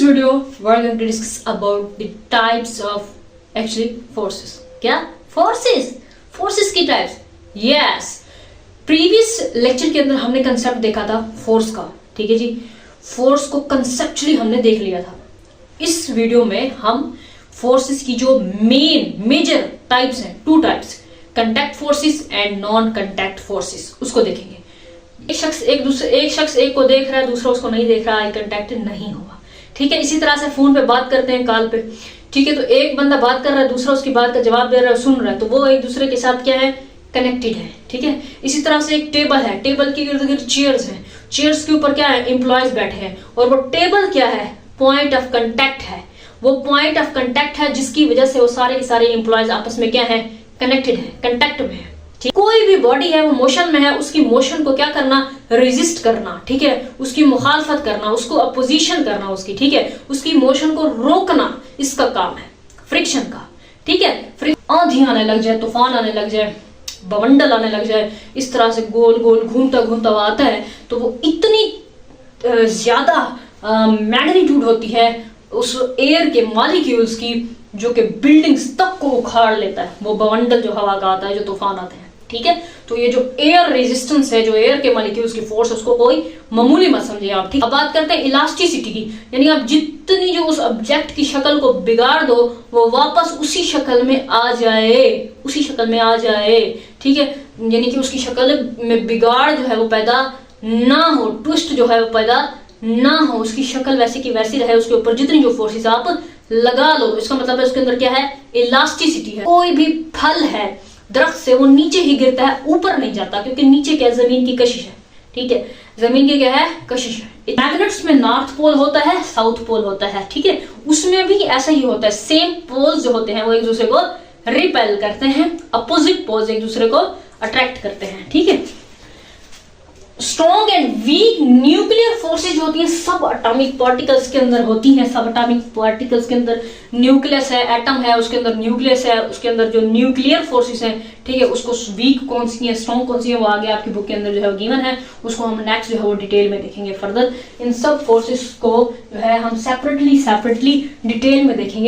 video we're going to discuss about the types of actually forces. क्या forces की types. Yes, previous lecture के अंदर हमने concept देखा था force का. ठीक है जी, force को conceptually हमने देख लिया था. इस वीडियो में हम forces की जो major types हैं, two types, contact forces and non contact forces, उसको देखेंगे. एक शख्स एक को देख रहा है, दूसरा उसको नहीं देख रहा, आई कांटेक्ट नहीं हुआ. ठीक है, इसी तरह से फोन पे बात करते हैं, कॉल पे. ठीक है, तो एक बंदा बात कर रहा है, दूसरा उसकी बात का जवाब दे रहा है, सुन रहा है, तो वो एक दूसरे के साथ क्या है, कनेक्टेड है. ठीक है, इसी तरह से एक टेबल है, टेबल के इर्द गिर्द चेयर्स हैं, चेयर्स के ऊपर क्या है, एम्प्लॉयज बैठे हैं, और वो टेबल क्या है, पॉइंट ऑफ कंटेक्ट है. वो पॉइंट ऑफ कंटेक्ट है जिसकी वजह से वो सारे के सारे एम्प्लॉयज आपस में क्या है, कनेक्टेड है, कंटेक्ट में है. कोई भी बॉडी है वो मोशन में है, उसकी मोशन को क्या करना, रेजिस्ट करना. ठीक है, उसकी मुखालफत करना, उसको अपोजिशन करना उसकी. ठीक है, उसकी मोशन को रोकना, इसका काम है फ्रिक्शन का. ठीक है, आंधी आने लग जाए, तूफान आने लग जाए, बवंडर आने लग जाए, इस तरह से गोल गोल घूमता घूमता वो आता है, तो वो इतनी ज्यादा मैग्नीट्यूड होती है उस एयर के मॉलिक्यूल्स की, जो कि बिल्डिंग्स तक को उखाड़ लेता है. वो बवंडर जो हवा का आता है, जो तूफान आते हैं. ठीक है, तो ये जो एयर रेजिस्टेंस है, जो एयर के मॉलिक्यूल्स की फोर्स, उसको कोई मामूली मत समझिए आप. ठीक, अब बात करते हैं इलास्टिसिटी की, यानी आप जितनी जो उस ऑब्जेक्ट की शक्ल को बिगाड़ दो, वो वापस उसी शक्ल में आ जाए, उसी शक्ल में आ जाए. ठीक है, यानी कि उसकी शक्ल में बिगाड़ जो है वो पैदा ना हो, ट्विस्ट जो है वो पैदा ना हो, उसकी शक्ल वैसी की वैसी रहे, उसके ऊपर जितनी जो फोर्सेस आप लगा लो. इसका मतलब है उसके अंदर क्या है, इलास्टिसिटी है. कोई भी फल है दरख्त से, वो नीचे ही गिरता है, ऊपर नहीं जाता, क्योंकि नीचे क्या, जमीन की कशिश है. ठीक है, जमीन की क्या है, कशिश है. मैग्नेट्स में नॉर्थ पोल होता है, साउथ पोल होता है. ठीक है, उसमें भी ऐसा ही होता है. सेम पोल्स जो होते हैं वो एक दूसरे को रिपेल करते हैं, अपोजिट पोल्स एक दूसरे को अट्रैक्ट करते हैं. ठीक है, strong and weak nuclear forces जो होती हैं, सब एटॉमिक पार्टिकल्स के अंदर होती हैं. सब एटॉमिक पार्टिकल्स के अंदर न्यूक्लियस है, एटम है, उसके अंदर न्यूक्लियस है, उसके अंदर जो न्यूक्लियर फोर्सेज हैं. ठीक है, उसको वीक कौन सी है, स्ट्रॉन्ग कौन सी है, वो आगे आपकी बुक के अंदर जो है गिवन है, उसको हम नेक्स्ट जो है वो डिटेल में देखेंगे. फर्दर इन सब फोर्सेज को जो है हम सेपरेटली डिटेल में देखेंगे.